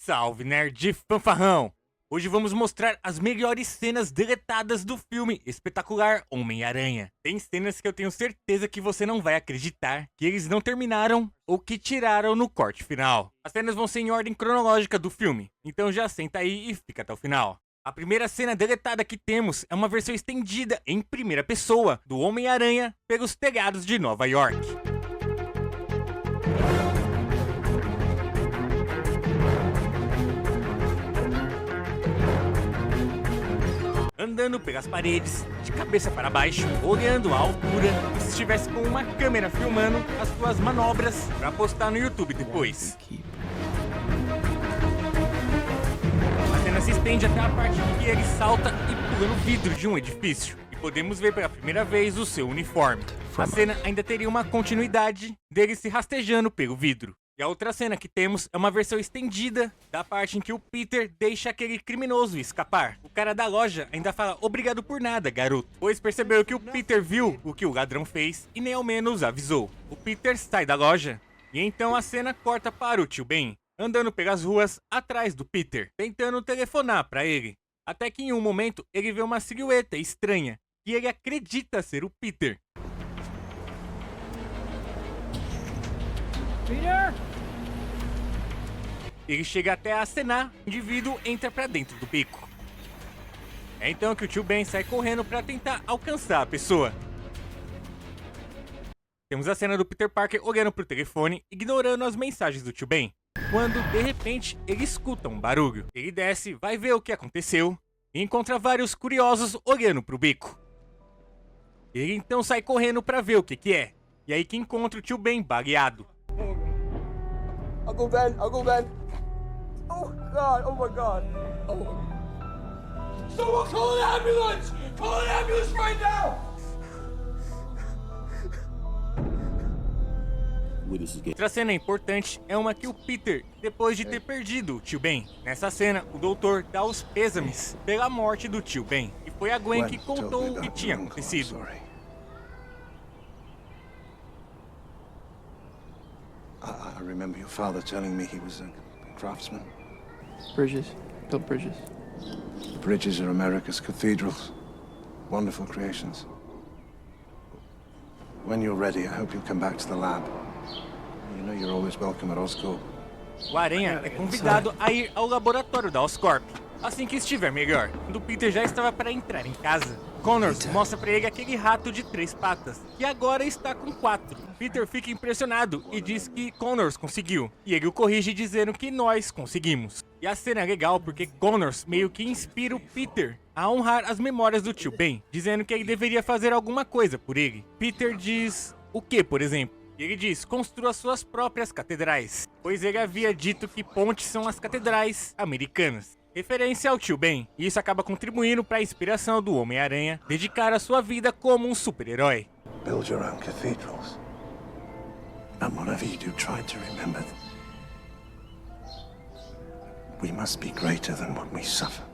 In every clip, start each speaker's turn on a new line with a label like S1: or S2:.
S1: Salve, nerd fanfarrão! Hoje vamos mostrar as melhores cenas deletadas do filme espetacular Homem-Aranha. Tem cenas que eu tenho certeza que você não vai acreditar que eles não terminaram ou que tiraram no corte final. As cenas vão ser em ordem cronológica do filme, então já senta aí e fica até o final. A primeira cena deletada que temos é uma versão estendida em primeira pessoa do Homem-Aranha pelos telhados de Nova York. Andando pelas paredes, de cabeça para baixo, olhando a altura, como se estivesse com uma câmera filmando as suas manobras para postar no YouTube depois. A cena se estende até a parte em que ele salta e pula no vidro de um edifício, e podemos ver pela primeira vez o seu uniforme. A cena ainda teria uma continuidade dele se rastejando pelo vidro. E a outra cena que temos é uma versão estendida da parte em que o Peter deixa aquele criminoso escapar. O cara da loja ainda fala obrigado por nada, garoto, pois percebeu que o Peter viu o que o ladrão fez e nem ao menos avisou. O Peter sai da loja e então a cena corta para o tio Ben, andando pelas ruas atrás do Peter, tentando telefonar para ele. Até que em um momento ele vê uma silhueta estranha que ele acredita ser o Peter.
S2: Peter?
S1: Ele chega até a acenar, o indivíduo entra pra dentro do beco. É então que o tio Ben sai correndo pra tentar alcançar a pessoa. Temos a cena do Peter Parker olhando pro telefone, ignorando as mensagens do tio Ben, quando, de repente, ele escuta um barulho. Ele desce, vai ver o que aconteceu, e encontra vários curiosos olhando pro beco. Ele então sai correndo pra ver o que é, e aí que encontra o tio Ben baleado.
S2: Uncle Ben, Uncle Ben. Oh God, oh my God. Oh. Someone call an ambulance! Call an ambulance right now!
S1: Outra cena importante é uma que o Peter, depois de ter perdido o tio Ben. Nessa cena, o doutor dá os pêsames pela morte do tio Ben. E foi a Gwen que contou o que tinha acontecido.
S3: I remember your father telling me he was a craftsman.
S4: Bridges. Built bridges.
S3: The bridges are America's cathedrals. Wonderful creations. When you're ready, I hope you'll come back to the lab. You know you're always welcome at Oscorp.
S1: O Aranha é convidado a ir ao laboratório da Oscorp assim que estiver melhor. Quando Peter já estava para entrar em casa, Connors mostra para ele aquele rato de 3 patas, que agora está com 4. Peter fica impressionado e diz que Connors conseguiu, e ele o corrige dizendo que nós conseguimos. E a cena é legal porque Connors meio que inspira o Peter a honrar as memórias do tio Ben, dizendo que ele deveria fazer alguma coisa por ele. Peter diz o que, por exemplo? E ele diz, construa suas próprias catedrais, pois ele havia dito que pontes são as catedrais americanas. Referência ao tio Ben, e isso acaba contribuindo para a inspiração do Homem-Aranha dedicar a sua vida como um super-herói.
S3: Build your own cathedrals. And whatever you do, try to remember that we must be greater than what we suffer.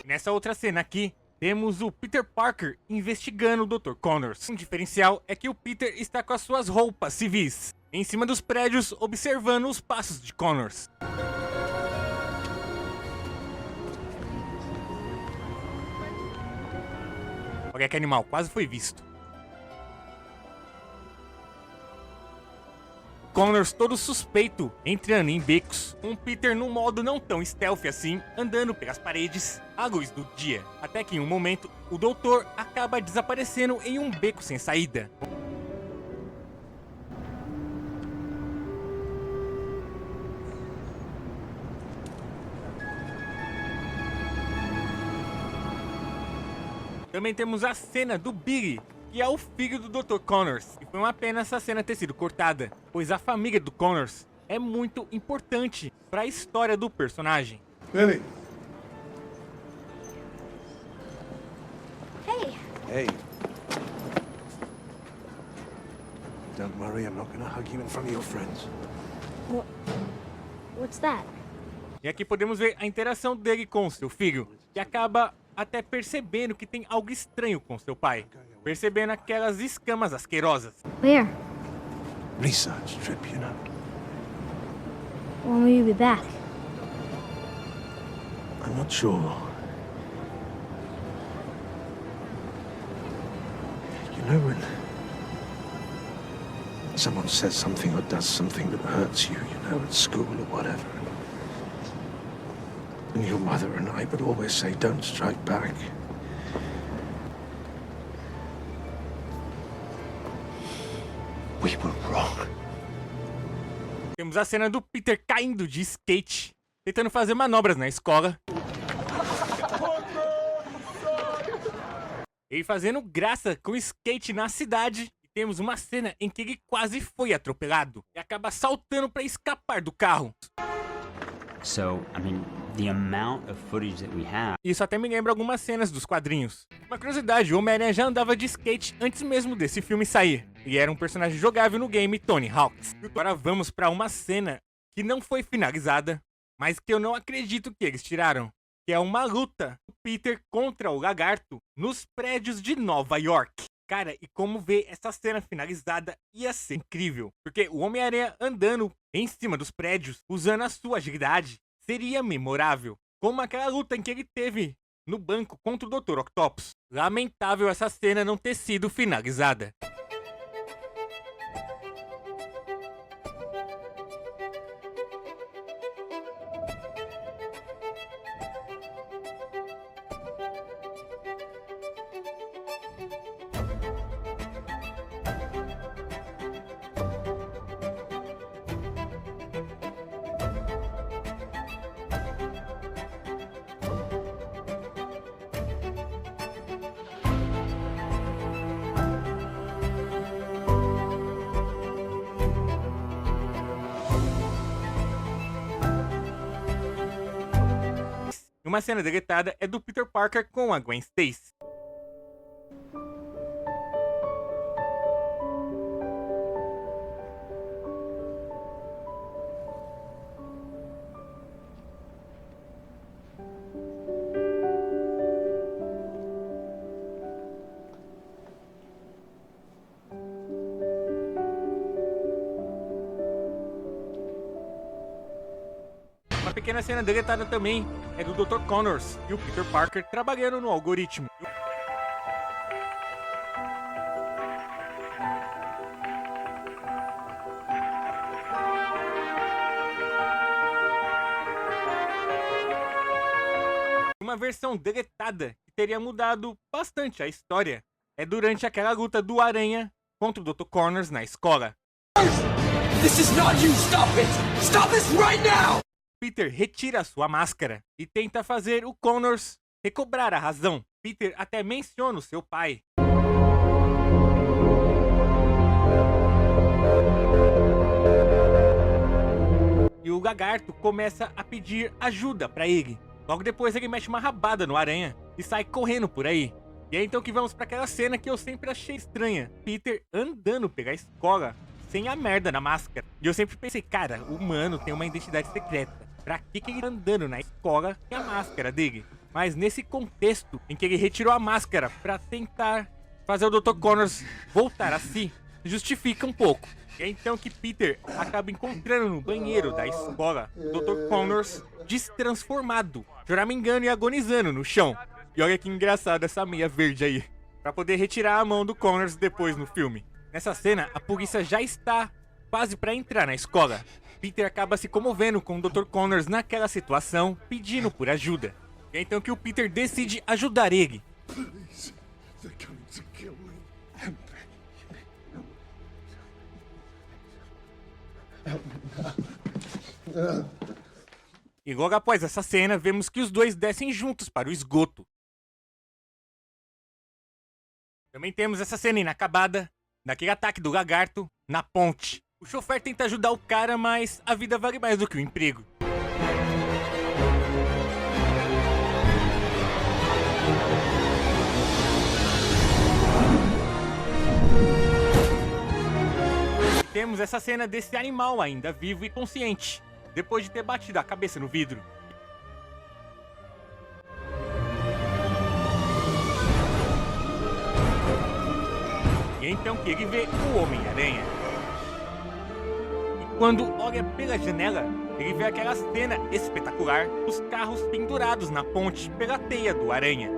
S1: Nessa outra cena aqui, temos o Peter Parker investigando o Dr. Connors. Um diferencial é que o Peter está com as suas roupas civis em cima dos prédios, observando os passos de Connors. Olha que animal, quase foi visto. Connors todo suspeito, entrando em becos, com Peter num modo não tão stealth assim, andando pelas paredes à luz do dia. Até que em um momento, o doutor acaba desaparecendo em um beco sem saída. Também temos a cena do Billy, que é o filho do Dr. Connors. E foi uma pena essa cena ter sido cortada, pois a família do Connors é muito importante para a história do personagem.
S3: Billy.
S5: Hey,
S3: Hey. Don't worry, I'm not going to hug you in front of your friends.
S5: what's that?
S1: E aqui podemos ver a interação dele com seu filho, que acaba até percebendo que tem algo estranho com seu pai, percebendo aquelas escamas asquerosas.
S5: Where?
S3: research trip, you know.
S5: When will you be back?
S3: I'm not sure. You know, when someone says something or does something that hurts you, you know, at school or whatever. And your mother and I would always say, don't strike back. We were wrong.
S1: Temos a cena do Peter caindo de skate, tentando fazer manobras na escola. Ele fazendo graça com skate na cidade. E temos uma cena em que ele quase foi atropelado e acaba saltando para escapar do carro.
S6: So, I mean, the amount of footage that we have.
S1: Isso até me lembra algumas cenas dos quadrinhos. Uma curiosidade, o Homem-Aranha já andava de skate antes mesmo desse filme sair. E era um personagem jogável no game Tony Hawk's. Agora vamos para uma cena que não foi finalizada, mas que eu não acredito que eles tiraram. Que é uma luta do Peter contra o Lagarto nos prédios de Nova York. Cara, e como ver essa cena finalizada ia ser incrível. Porque o Homem-Aranha andando em cima dos prédios, usando a sua agilidade, seria memorável. Como aquela luta em que ele teve no banco contra o Dr. Octopus. Lamentável essa cena não ter sido finalizada. Uma cena deletada é do Peter Parker com a Gwen Stacy. Uma pequena cena deletada também é do Dr. Connors e o Peter Parker trabalhando no algoritmo. Uma versão deletada que teria mudado bastante a história é durante aquela luta do Aranha contra o Dr. Connors na escola.
S2: This is not you! Stop it! Stop this right now!
S1: Peter retira sua máscara e tenta fazer o Connors recobrar a razão. Peter até menciona o seu pai. E o Lagarto começa a pedir ajuda pra ele. Logo depois ele mete uma rabada no Aranha e sai correndo por aí. E é então que vamos pra aquela cena que eu sempre achei estranha. Peter andando pela escola sem a merda na máscara. E eu sempre pensei, cara, o humano tem uma identidade secreta. Pra que ele tá andando na escola sem a máscara dele? Mas nesse contexto em que ele retirou a máscara pra tentar fazer o Dr. Connors voltar a si, justifica um pouco. É então que Peter acaba encontrando no banheiro da escola o Dr. Connors destransformado, choramingando e agonizando no chão. E olha que engraçado essa meia verde aí, pra poder retirar a mão do Connors depois no filme. Nessa cena, a polícia já está quase pra entrar na escola. Peter acaba se comovendo com o Dr. Connors naquela situação, pedindo por ajuda. E é então que o Peter decide ajudar ele.
S3: Please, they're coming to kill me.
S1: E logo após essa cena, vemos que os dois descem juntos para o esgoto. Também temos essa cena inacabada, daquele ataque do lagarto na ponte. O chofer tenta ajudar o cara, mas a vida vale mais do que o emprego. Temos essa cena desse animal ainda vivo e consciente, depois de ter batido a cabeça no vidro. E então que ele vê o Homem-Aranha. Quando olha pela janela, ele vê aquela cena espetacular, os carros pendurados na ponte pela teia do Aranha.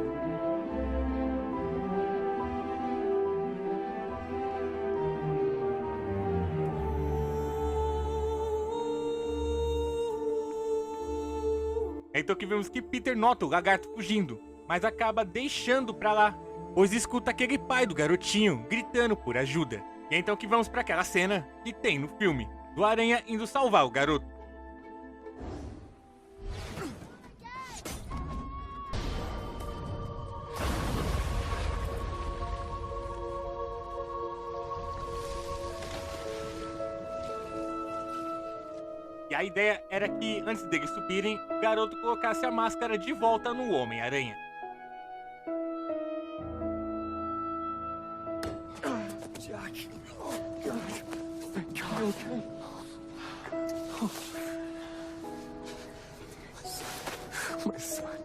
S1: É então que vemos que Peter nota o lagarto fugindo, mas acaba deixando pra lá, pois escuta aquele pai do garotinho gritando por ajuda. E é então que vamos pra aquela cena que tem no filme, do Aranha indo salvar o garoto. E a ideia era que, antes deles subirem, o garoto colocasse a máscara de volta no Homem-Aranha.
S2: Jack. Oh, God. You okay? My son.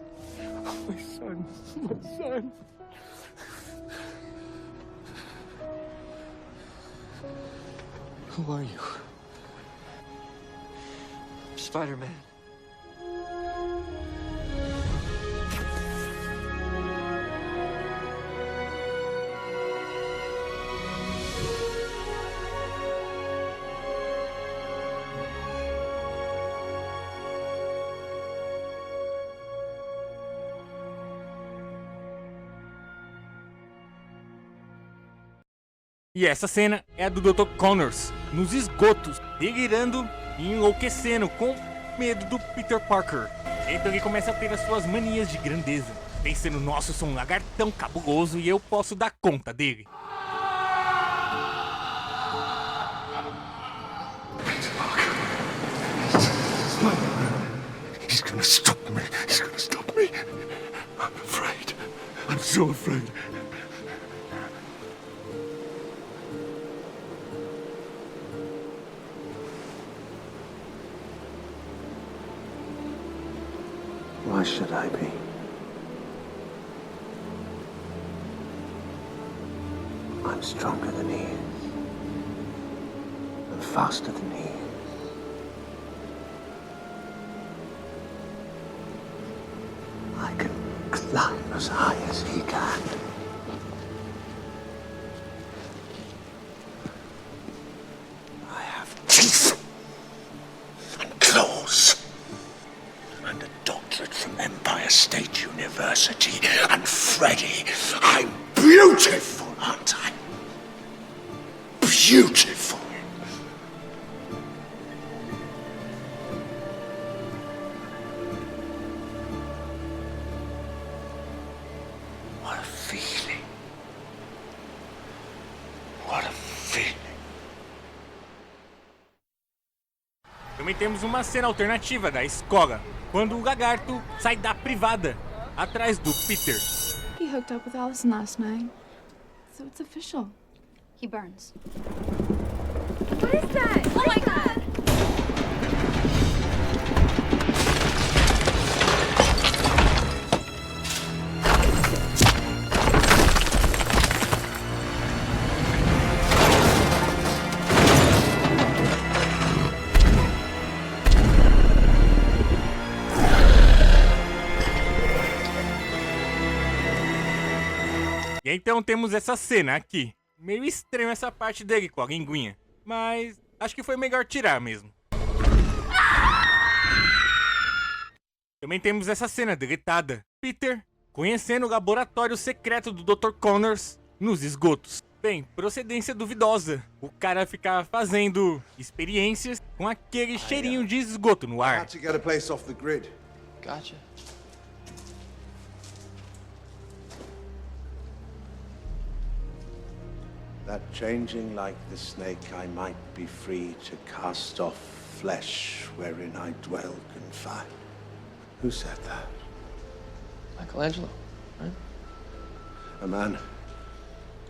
S2: My son. My son. Who are you? Spider-Man.
S1: E essa cena é a do Dr. Connors, nos esgotos, delirando e enlouquecendo com medo do Peter Parker. Então ele começa a ter as suas manias de grandeza, pensando, nossa, eu sou um lagartão cabuloso e eu posso dar conta dele.
S3: Peter Parker. He's gonna stop me. He's gonna stop me. I'm afraid. I'm so afraid. Why should I be? I'm stronger than he is. I'm faster than he is. I can climb as high as he can. I have teeth and claws. And a doctorate from Empire State University. And Freddy, I'm beautiful, aren't I? Beautiful. What a feeling. What a feeling.
S1: Também temos uma cena alternativa da escola, quando o lagarto sai da privada, atrás do Peter.
S5: He hooked up with Allison last night. So it's official.
S7: He burns.
S5: What is that? Oh my god!
S1: E então temos essa cena aqui. Meio estranho essa parte dele com a linguinha, mas acho que foi melhor tirar mesmo. Também temos essa cena deletada. Peter conhecendo o laboratório secreto do Dr. Connors nos esgotos. Bem, procedência duvidosa. O cara ficar fazendo experiências com aquele cheirinho de esgoto no ar.
S3: to get a place off the grid.
S4: Gotcha.
S3: That changing like the snake, I might be free to cast off flesh wherein I dwell confined. Who said that?
S4: Michelangelo, right?
S3: A man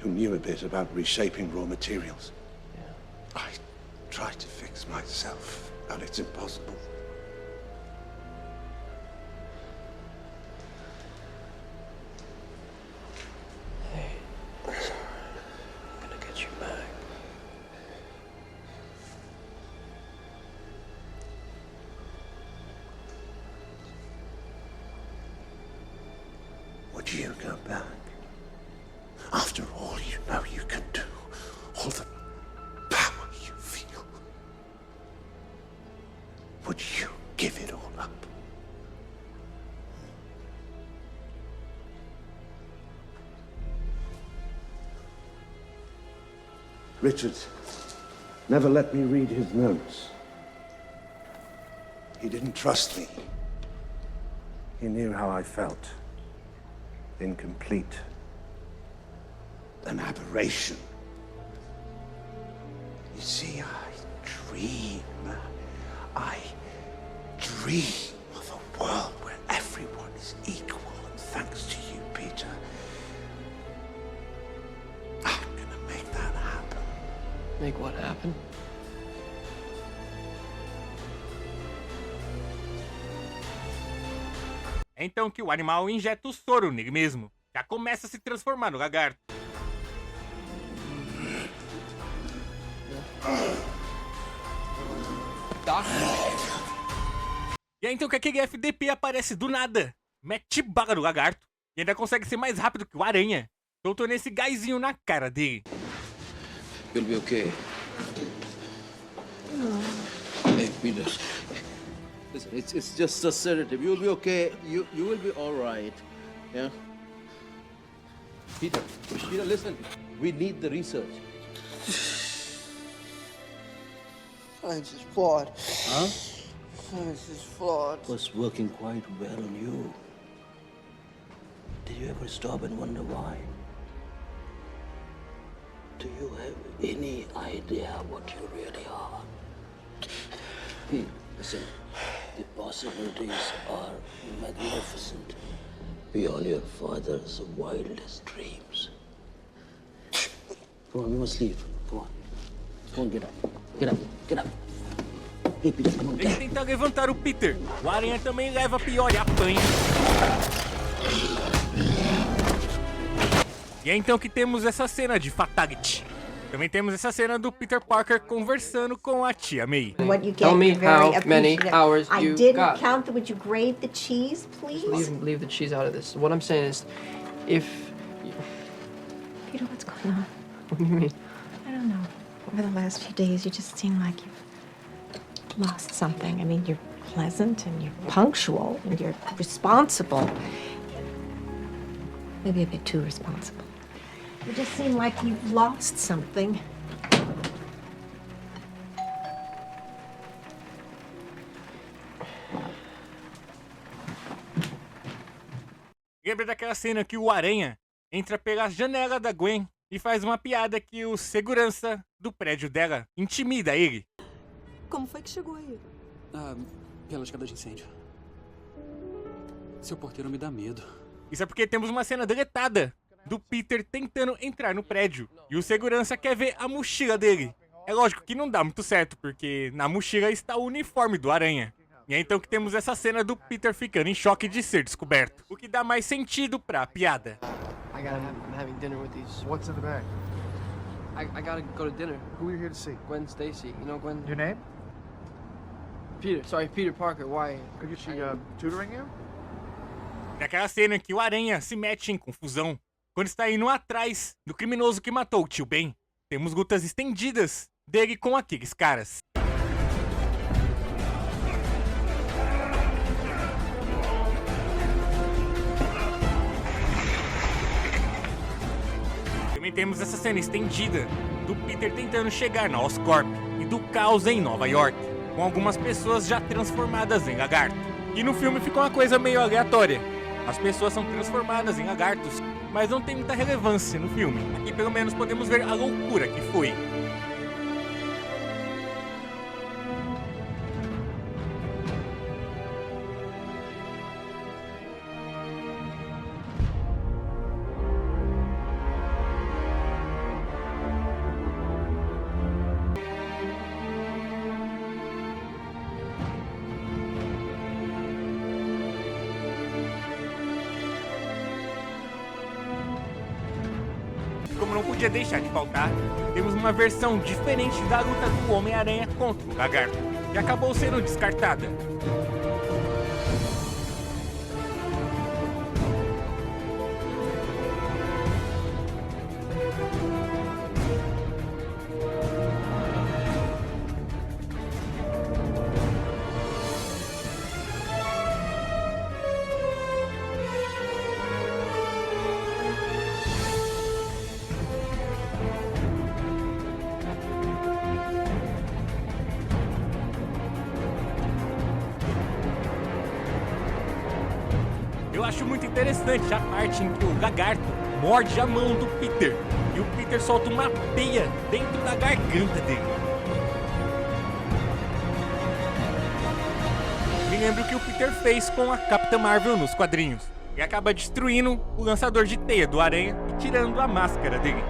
S3: who knew a bit about reshaping raw materials.
S4: Yeah.
S3: I try to fix myself, and it's impossible.
S4: Hey, listen, I'm gonna get you back.
S3: Would you go back? After all you know you can do, all the power you feel, would you give it all up? Richard never let me read his notes. He didn't trust me. He knew how I felt. Incomplete. An aberration. You see, I dream of a world where everyone is equal, and thanks to you, Peter, I'm gonna make that happen.
S4: Make what happen?
S1: É então que o animal injeta o soro nele mesmo. Já começa a se transformar no lagarto.
S4: Doc?
S1: E é então que aquele FDP aparece do nada. Mete bala no lagarto. E ainda consegue ser mais rápido que o aranha. Soltou nesse gásinho na cara dele.
S7: You'll be okay. Hey, Peter. Listen, it's just a sedative. You'll be okay. You will be all right. Yeah. Peter, listen. We need the research.
S8: Science is flawed.
S7: Huh?
S8: Science is flawed.
S7: Was working quite well on you. Did you ever stop and wonder why? Do you have any idea what you really are? Listen, the possibilities are magnificent, beyond your father's wildest dreams. Come on, we must leave. Come on. Come on, get up. Get up. Get up. Hey, Peter, come on,
S1: Ele
S7: get up.
S1: tenta levantar o Peter. O aranha também leva a pior e apanha. E é então que temos essa cena de Fatality. Também temos essa cena do Peter Parker conversando com a tia May.
S9: What you get,
S4: Tell me
S9: you're very
S4: how many
S9: appreciative.
S4: hours
S9: I
S4: you
S9: didn't
S4: got.
S9: count them. Would you grade the cheese, please?
S4: Leave the cheese out of this. What I'm saying is, if...
S5: Peter, what's going on?
S4: What do you mean?
S5: I don't know. Over the last few days, you just seem like you've lost something. I mean, you're pleasant and you're punctual and you're responsible. Maybe a bit too responsible. You just seem like you've lost something.
S1: Lembra daquela cena que o aranha entra pela janela da Gwen e faz uma piada que o segurança do prédio dela intimida ele.
S10: Como foi que chegou aí?
S11: Pela escada de incêndio. Seu porteiro me dá medo.
S1: Isso é porque temos uma cena deletada do Peter tentando entrar no prédio. E o segurança quer ver a mochila dele. É lógico que não dá muito certo, porque na mochila está o uniforme do aranha. E é então que temos essa cena do Peter ficando em choque de ser descoberto. O que dá mais sentido pra piada.
S4: I'm having dinner with these.
S12: What's in the bag?
S4: I gotta go to dinner.
S12: Who are you here to see?
S4: Gwen Stacy. You know Gwen?
S12: Your name?
S4: Peter Parker. Why?
S12: Is she tutoring you?
S1: Naquela cena que o aranha se mete em confusão quando está indo atrás do criminoso que matou o tio Ben. Temos lutas estendidas dele com aqueles caras. Também temos essa cena estendida do Peter tentando chegar na Oscorp e do caos em Nova York, com algumas pessoas já transformadas em lagarto. E no filme ficou uma coisa meio aleatória. As pessoas são transformadas em lagartos, mas não tem muita relevância no filme. Aqui pelo menos podemos ver a loucura que foi. Como não podia deixar de faltar, temos uma versão diferente da luta do Homem-Aranha contra o Lagarto, que acabou sendo descartada. acho muito interessante a parte em que o lagarto morde a mão do Peter e o Peter solta uma teia dentro da garganta dele. Me lembro o que o Peter fez com a Capitã Marvel nos quadrinhos. E acaba destruindo o lançador de teia do Aranha e tirando a máscara dele.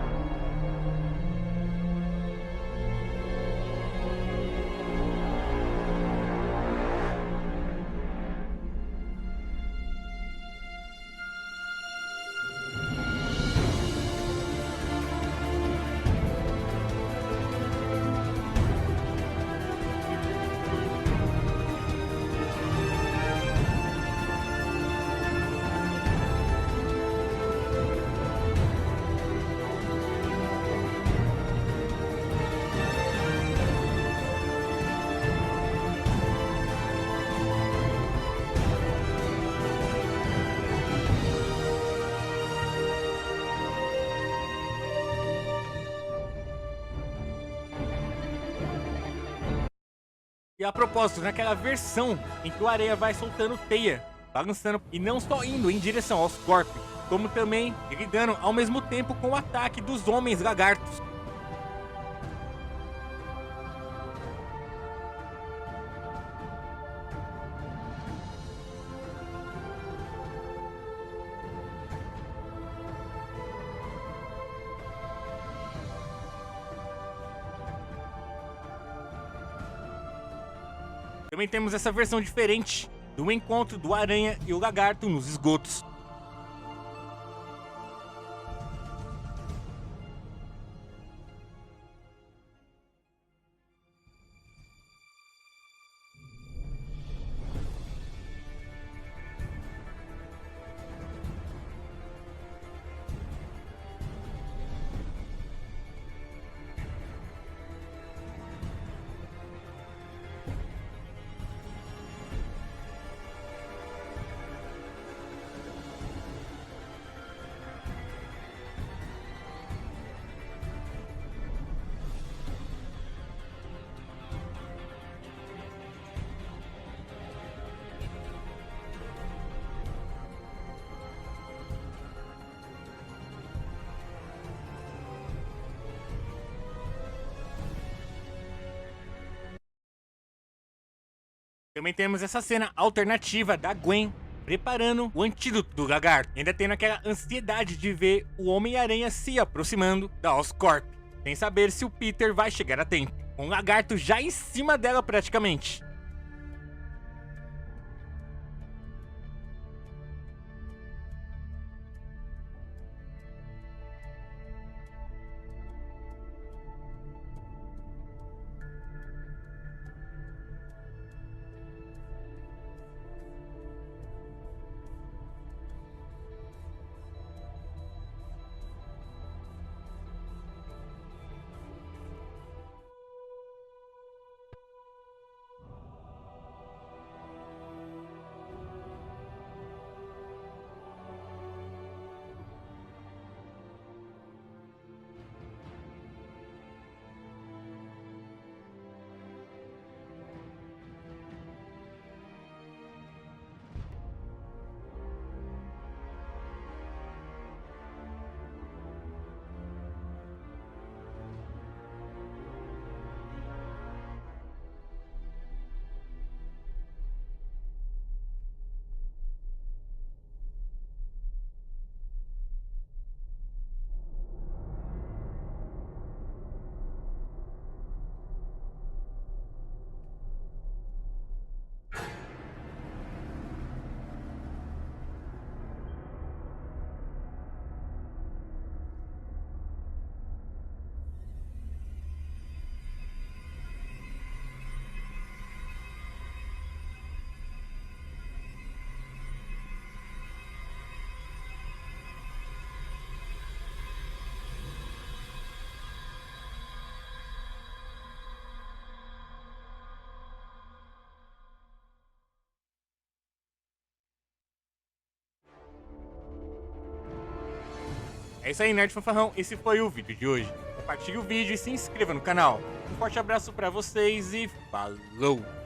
S1: E a propósito, naquela versão em que o Aranha vai soltando teia, balançando e não só indo em direção aos Corp, como também lidando ao mesmo tempo com o ataque dos homens lagartos. Também temos essa versão diferente do encontro do Aranha e o Lagarto nos esgotos. Também temos essa cena alternativa da Gwen preparando o antídoto do lagarto, ainda tendo aquela ansiedade de ver o Homem-Aranha se aproximando da Oscorp, sem saber se o Peter vai chegar a tempo, com o lagarto já em cima dela praticamente. É isso aí, Nerd Fanfarrão, esse foi o vídeo de hoje. Compartilhe o vídeo e se inscreva no canal. Um forte abraço pra vocês e falou!